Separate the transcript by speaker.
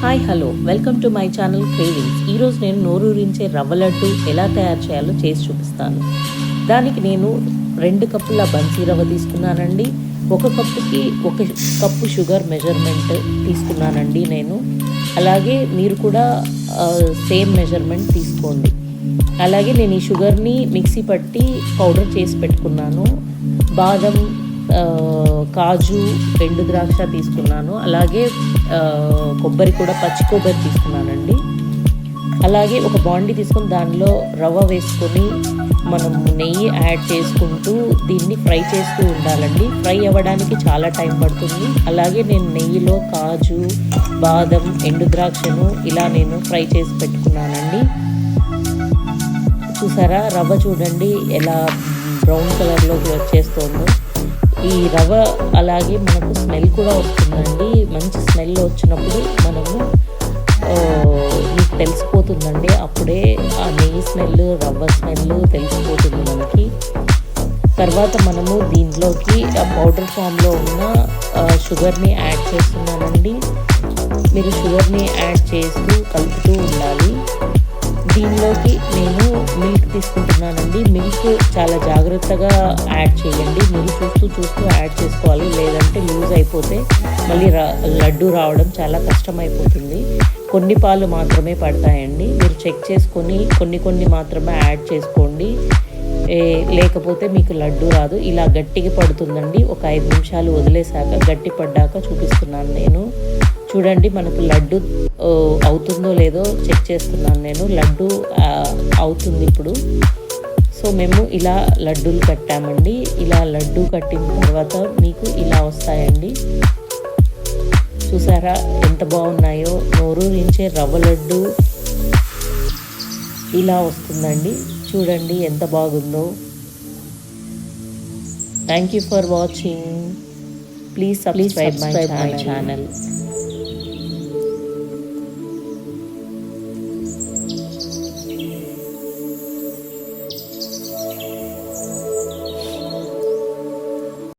Speaker 1: Hi hello welcome to my channel cravings. ఈరోజు నేను నోరూరించే రవ్వ లడ్డు ఎలా తయారు చేయాలో చేసి చూపిస్తాను. దానికి నేను 2 కప్పుల బన్సీ రవ్వ తీసుకున్నానండి. 1 కప్పుకి 1 కప్పు షుగర్ మెజర్మెంట్ తీసుకున్నానండి నేను. అలాగే మీరు కూడా సేమ్ మెజర్మెంట్ తీసుకోండి. అలాగే నేను ఈ షుగర్ని మిక్సీ పట్టి పౌడర్ చేసి పెట్టుకున్నాను. బాదం, కాజు, ఎండు ద్రాక్ష తీసుకున్నాను. అలాగే కొబ్బరి కూడా, పచ్చి కొబ్బరి తీసుకున్నానండి. అలాగే ఒక బాండీ తీసుకొని దానిలో రవ్వ వేసుకొని మనం నెయ్యి యాడ్ చేసుకుంటూ దీన్ని ఫ్రై చేస్తూ ఉండాలండి. ఫ్రై అవ్వడానికి చాలా టైం పడుతుంది. అలాగే నేను నెయ్యిలో కాజు, బాదం, ఎండు ద్రాక్షను ఇలా నేను ఫ్రై చేసి పెట్టుకున్నానండి. చూసారా, రవ్వ చూడండి ఎలా బ్రౌన్ కలర్లోకి వచ్చేస్తుందో. ఈ రవ్వ అలాగే మనకు స్మెల్ కూడా వస్తుందండి. మంచి స్మెల్ వచ్చినప్పుడు మనము మీకు తెలిసిపోతుందండి. అప్పుడే ఆ నెయ్యి స్మెల్, రవ్వ స్మెల్ తెలిసిపోతుంది మనకి. తర్వాత మనము దీంట్లోకి ఆ పౌడర్ ఫామ్లో ఉన్న షుగర్ని యాడ్ చేస్తున్నానండి. మీరు షుగర్ని యాడ్ చేస్తూ కలుపుతూ ఉండాలి. దీనిలోకి నేను మిల్క్ తీసుకుంటున్నానండి. మిల్క్ చాలా జాగ్రత్తగా యాడ్ చేయండి. మీరు చూస్తూ యాడ్ చేసుకోవాలి, లేదంటే లూజ్ అయిపోతే మళ్ళీ లడ్డు రావడం చాలా కష్టమైపోతుంది. కొన్ని పాలు మాత్రమే పడతాయండి. మీరు చెక్ చేసుకొని కొన్ని మాత్రమే యాడ్ చేసుకోండి, లేకపోతే మీకు లడ్డు రాదు. ఇలా గట్టిగా పడుతుందండి. ఒక 5 నిమిషాలు వదిలేసాక గట్టి పడ్డాక చూపిస్తున్నాను నేను. చూడండి, మనకు లడ్డు అవుతుందో లేదో చెక్ చేస్తున్నాను నేను. లడ్డు అవుతుంది ఇప్పుడు. సో మేము ఇలా లడ్డూలు కట్టామండి. ఇలా లడ్డు కట్టిన తర్వాత మీకు ఇలా వస్తాయండి. చూసారా ఎంత బాగున్నాయో. నోరూరించే రవ్వ లడ్డు ఇలా వస్తుందండి. చూడండి ఎంత బాగుందో. Thank you for watching. Please subscribe my channel.